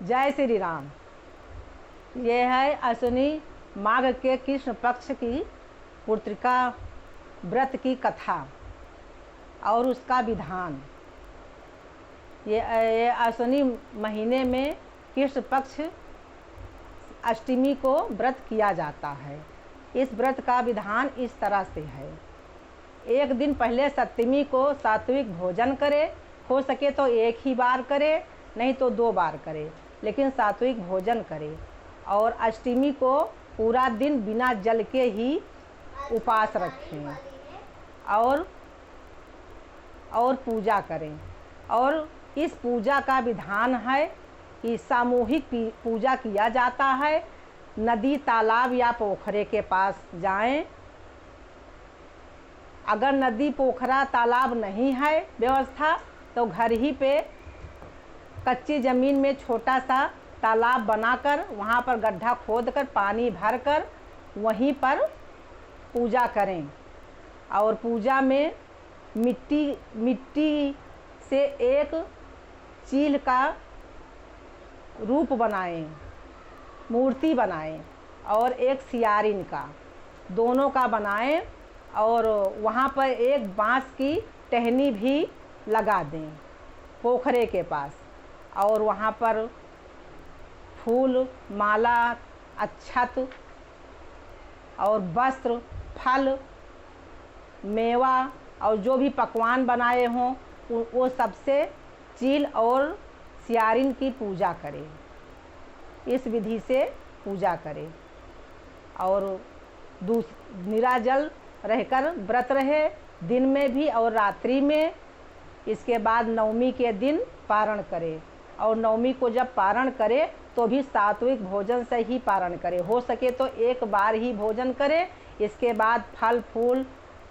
जय श्री राम। ये है अश्विनी माघ के कृष्ण पक्ष की पुत्रिका व्रत की कथा और उसका विधान। ये अश्विनी महीने में कृष्ण पक्ष अष्टमी को व्रत किया जाता है। इस व्रत का विधान इस तरह से है। एक दिन पहले सप्तमी को सात्विक भोजन करे, हो सके तो एक ही बार करे, नहीं तो 2 बार करे, लेकिन सात्विक भोजन करे। और अष्टमी को पूरा दिन बिना जल के ही उपवास रखें और पूजा करें। और इस पूजा का विधान है कि सामूहिक पूजा किया जाता है। नदी, तालाब या पोखरे के पास जाएं। अगर नदी, पोखरा, तालाब नहीं है व्यवस्था तो घर ही पे कच्ची ज़मीन में छोटा सा तालाब बनाकर वहाँ पर गड्ढा खोदकर पानी भरकर वहीं पर पूजा करें। और पूजा में मिट्टी से एक चील का रूप बनाएं, मूर्ति बनाएं और एक सियारिन का, दोनों का बनाएं। और वहाँ पर एक बांस की टहनी भी लगा दें पोखरे के पास। और वहाँ पर फूल, माला, अक्षत और वस्त्र, फल, मेवा और जो भी पकवान बनाए हों वो सबसे चील और सियारिन की पूजा करें। इस विधि से पूजा करें और निराजल रहकर व्रत रहे, दिन में भी और रात्रि में। इसके बाद नवमी के दिन पारण करे। और नवमी को जब पारण करे तो भी सात्विक भोजन से ही पारण करे, हो सके तो एक बार ही भोजन करे। इसके बाद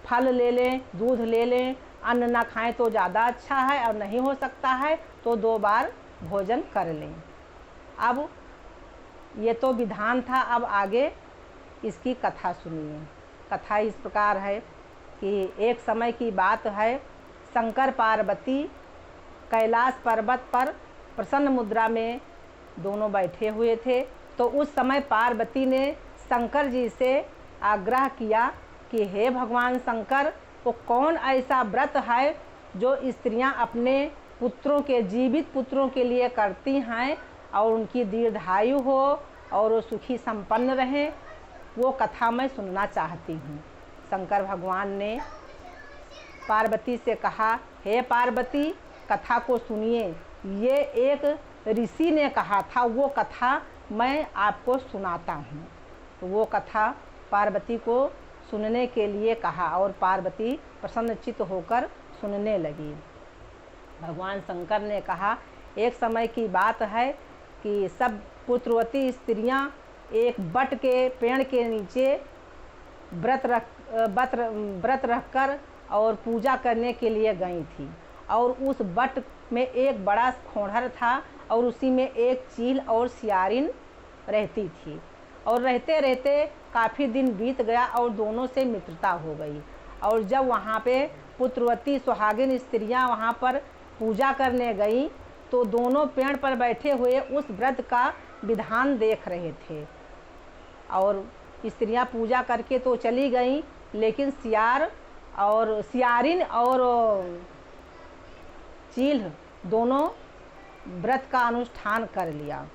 फल ले लें, दूध ले लें। अन्न ना खाएं तो ज़्यादा अच्छा है, और नहीं हो सकता है तो 2 बार भोजन कर लें। अब ये तो विधान था, अब आगे इसकी कथा सुनिए। कथा इस प्रकार है कि एक समय की बात है, शंकर पार्वती कैलाश पर्वत पर प्रसन्न मुद्रा में दोनों बैठे हुए थे। तो उस समय पार्वती ने शंकर जी से आग्रह किया कि हे भगवान शंकर, वो कौन ऐसा व्रत है जो स्त्रियां अपने पुत्रों के, जीवित पुत्रों के लिए करती हैं और उनकी दीर्घायु हो और वो सुखी संपन्न रहें, वो कथा मैं सुनना चाहती हूँ। शंकर भगवान ने पार्वती से कहा, हे पार्वती, कथा को सुनिए। ये एक ऋषि ने कहा था, वो कथा मैं आपको सुनाता हूँ। तो वो कथा पार्वती को सुनने के लिए कहा और पार्वती प्रसन्नचित्त होकर सुनने लगी। भगवान शंकर ने कहा, एक समय की बात है कि सब पुत्रवती स्त्रियां एक बट के पेड़ के नीचे व्रत रखकर और पूजा करने के लिए गई थी। और उस बट में एक बड़ा खोढ़र था और उसी में एक चील और सियारिन रहती थी। और रहते रहते काफ़ी दिन बीत गया और दोनों से मित्रता हो गई। और जब वहाँ पे पुत्रवती सुहागिन स्त्रियाँ वहाँ पर पूजा करने गई तो दोनों पेड़ पर बैठे हुए उस व्रत का विधान देख रहे थे। और स्त्रियाँ पूजा करके तो चली गईं, लेकिन सियारिन और चील दोनों व्रत का अनुष्ठान कर लिया।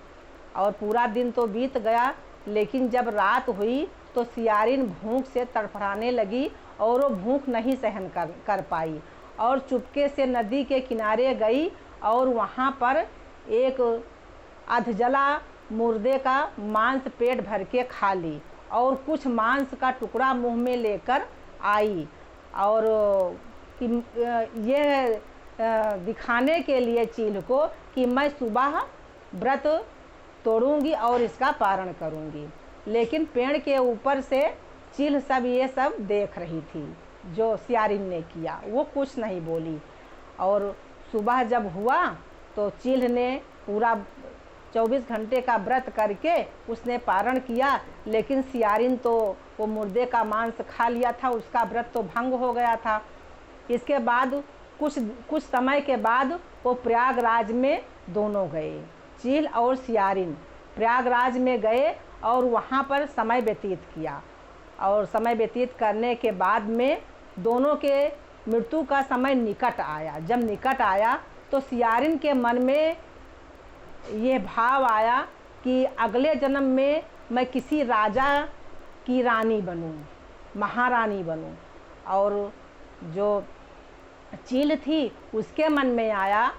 और पूरा दिन तो बीत गया, लेकिन जब रात हुई तो सियारिन भूख से तड़फड़ाने लगी और वो भूख नहीं सहन कर पाई और चुपके से नदी के किनारे गई और वहाँ पर एक अधजला मुर्दे का मांस पेट भर के खा ली और कुछ मांस का टुकड़ा मुंह में लेकर आई। और ये दिखाने के लिए चील को कि मैं सुबह व्रत तोड़ूंगी और इसका पारण करूंगी। लेकिन पेड़ के ऊपर से चील ये सब देख रही थी जो सियारिन ने किया, वो कुछ नहीं बोली। और सुबह जब हुआ तो चील ने पूरा 24 घंटे का व्रत करके उसने पारण किया, लेकिन सियारिन तो वो मुर्दे का मांस खा लिया था, उसका व्रत तो भंग हो गया था। इसके बाद कुछ समय के बाद वो प्रयागराज में दोनों गए, चील और सियारिन प्रयागराज में गए और वहाँ पर समय व्यतीत किया। और समय व्यतीत करने के बाद में दोनों के मृत्यु का समय निकट आया। जब निकट आया तो सियारिन के मन में ये भाव आया कि अगले जन्म में मैं किसी राजा की रानी बनूं, महारानी बनूं। और जो चील थी उसके मन में आया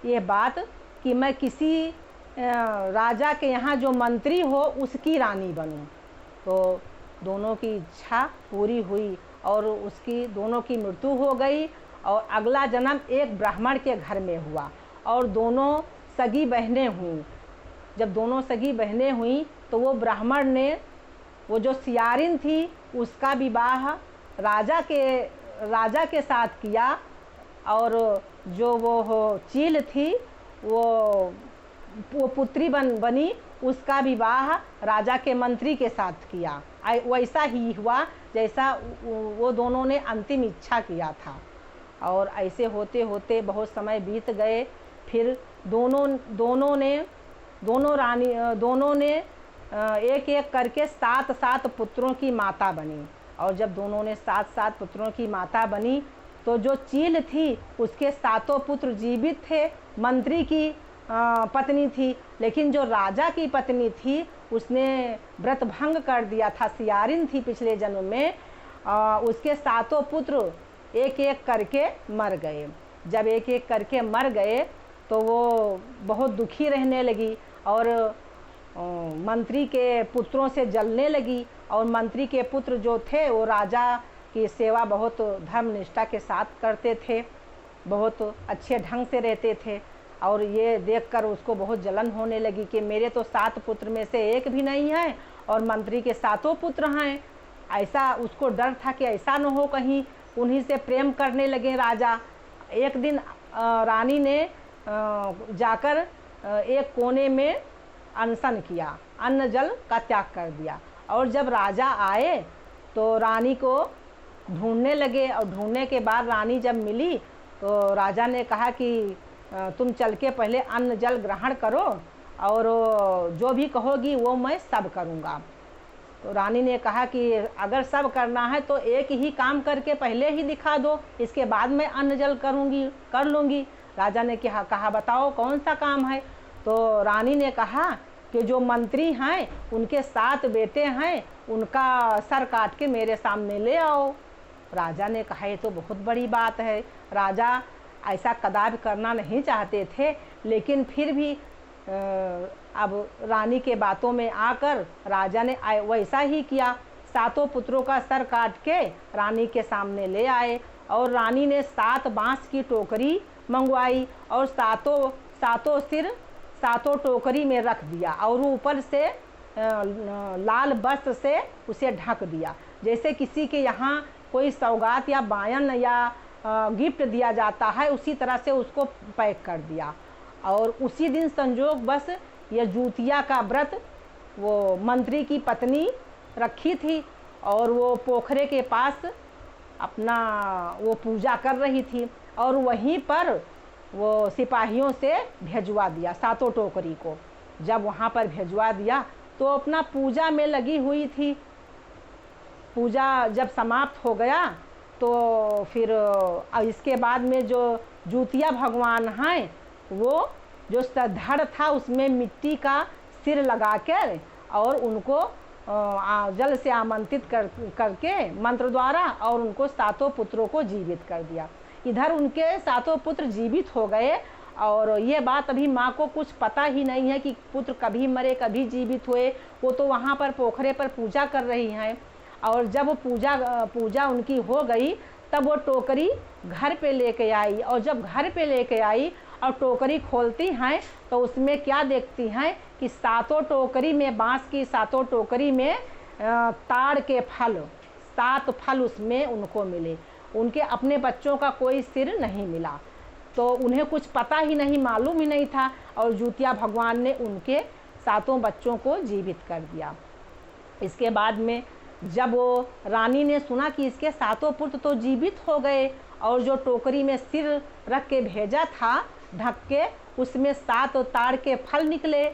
ये बात कि मैं किसी राजा के यहाँ जो मंत्री हो उसकी रानी बनूं। तो दोनों की इच्छा पूरी हुई और उसकी दोनों की मृत्यु हो गई। और अगला जन्म एक ब्राह्मण के घर में हुआ और दोनों सगी बहनें हुईं। जब दोनों सगी बहनें हुईं तो वो ब्राह्मण ने वो जो सियारिन थी उसका विवाह राजा के साथ किया। और जो वो चील थी वो पुत्री बनी, उसका विवाह राजा के मंत्री के साथ किया। वैसा ही हुआ जैसा वो दोनों ने अंतिम इच्छा किया था। और ऐसे होते होते बहुत समय बीत गए। फिर दोनों ने एक एक करके 7 पुत्रों की माता बनी। और जब दोनों ने 7 पुत्रों की माता बनी तो जो चील थी उसके 7 पुत्र जीवित थे, मंत्री की पत्नी थी। लेकिन जो राजा की पत्नी थी उसने व्रत भंग कर दिया था, सियारिन थी पिछले जन्म में। उसके 7 पुत्र एक एक करके मर गए। जब एक एक करके मर गए तो वो बहुत दुखी रहने लगी और मंत्री के पुत्रों से जलने लगी। और मंत्री के पुत्र जो थे वो राजा की सेवा बहुत धर्मनिष्ठा के साथ करते थे, बहुत अच्छे ढंग से रहते थे। और ये देखकर उसको बहुत जलन होने लगी कि मेरे तो 7 पुत्र में से एक भी नहीं है और मंत्री के 7 पुत्र हैं। ऐसा उसको डर था कि ऐसा न हो कहीं उन्हीं से प्रेम करने लगे राजा। एक दिन रानी ने जाकर एक कोने में अनशन किया, अन्न जल का त्याग कर दिया। और जब राजा आए तो रानी को ढूंढने लगे। और ढूंढने के बाद रानी जब मिली तो राजा ने कहा कि तुम चल के पहले अन्न जल ग्रहण करो और जो भी कहोगी वो मैं सब करूँगा। तो रानी ने कहा कि अगर सब करना है तो एक ही काम करके पहले ही दिखा दो, इसके बाद मैं अन्न जल कर लूँगी। राजा ने कहा बताओ कौन सा काम है। तो रानी ने कहा कि जो मंत्री हैं उनके 7 बेटे हैं, उनका सर काट के मेरे सामने ले आओ। राजा ने कहा ये तो बहुत बड़ी बात है। राजा ऐसा कदापि करना नहीं चाहते थे, लेकिन फिर भी अब रानी के बातों में आकर राजा ने वैसा ही किया। 7 पुत्रों का सर काट के रानी के सामने ले आए। और रानी ने 7 बांस की टोकरी मंगवाई और सातों सिर 7 टोकरी में रख दिया और ऊपर से लाल वस्त्र से उसे ढक दिया। जैसे किसी के यहाँ कोई सौगात या बायन या गिफ्ट दिया जाता है उसी तरह से उसको पैक कर दिया। और उसी दिन संजोग बस ये जूतिया का व्रत वो मंत्री की पत्नी रखी थी और वो पोखरे के पास अपना वो पूजा कर रही थी। और वहीं पर वो सिपाहियों से भेजवा दिया 7 टोकरी को। जब वहाँ पर भेजवा दिया तो अपना पूजा में लगी हुई थी। पूजा जब समाप्त हो गया तो फिर इसके बाद में जो जूतिया भगवान हैं वो जो धड़ था उसमें मिट्टी का सिर लगाकर और उनको जल से आमंत्रित करके मंत्र द्वारा और उनको 7 पुत्रों को जीवित कर दिया। इधर उनके 7 पुत्र जीवित हो गए और ये बात अभी माँ को कुछ पता ही नहीं है कि पुत्र कभी मरे कभी जीवित हुए। वो तो वहाँ पर पोखरे पर पूजा कर रही हैं। और जब पूजा उनकी हो गई तब वो टोकरी घर पे लेके आई। और जब घर पे लेके आई और टोकरी खोलती हैं तो उसमें क्या देखती हैं कि 7 टोकरी में बांस की 7 टोकरी में ताड़ के फल 7 फल उसमें उनको मिले। उनके अपने बच्चों का कोई सिर नहीं मिला। तो उन्हें कुछ पता ही नहीं, मालूम ही नहीं था। और जूतिया भगवान ने उनके 7 बच्चों को जीवित कर दिया। इसके बाद में जब वो रानी ने सुना कि इसके 7 पुत्र तो जीवित हो गए और जो टोकरी में सिर रख के भेजा था ढक के उसमें 7 ताड़ के फल निकले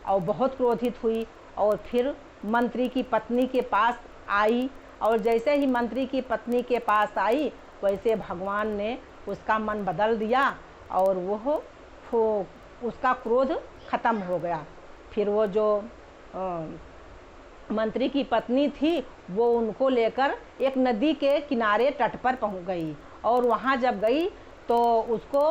और बहुत क्रोधित हुई और फिर मंत्री की पत्नी के पास आई। और जैसे ही मंत्री की पत्नी के पास आई वैसे भगवान ने उसका मन बदल दिया और उसका क्रोध ख़त्म हो गया। फिर वो जो मंत्री की पत्नी थी वो उनको लेकर एक नदी के किनारे तट पर पहुंच गई और वहां जब गई तो उसको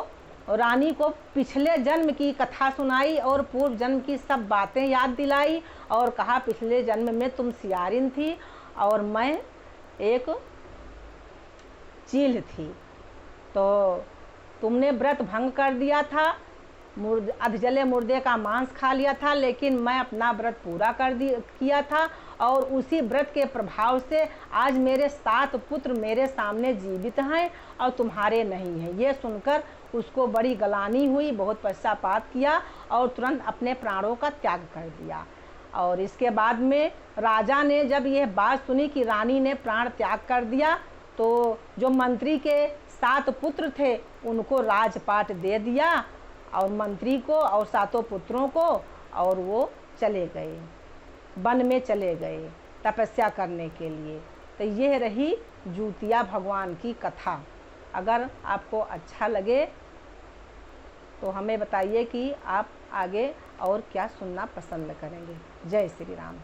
रानी को पिछले जन्म की कथा सुनाई और पूर्व जन्म की सब बातें याद दिलाई और कहा पिछले जन्म में तुम सियारिन थी और मैं एक चील थी, तो तुमने व्रत भंग कर दिया था, अधजले मुर्दे का मांस खा लिया था, लेकिन मैं अपना व्रत पूरा किया था और उसी व्रत के प्रभाव से आज मेरे 7 पुत्र मेरे सामने जीवित हैं और तुम्हारे नहीं हैं। ये सुनकर उसको बड़ी गलानी हुई, बहुत पश्चाताप किया और तुरंत अपने प्राणों का त्याग कर दिया। और इसके बाद में राजा ने जब यह बात सुनी कि रानी ने प्राण त्याग कर दिया तो जो मंत्री के 7 पुत्र थे उनको राजपाट दे दिया और मंत्री को और 7 पुत्रों को, और वो चले गए, वन में चले गए तपस्या करने के लिए। तो यह रही जूतिया भगवान की कथा। अगर आपको अच्छा लगे तो हमें बताइए कि आप आगे और क्या सुनना पसंद करेंगे। जय श्री राम।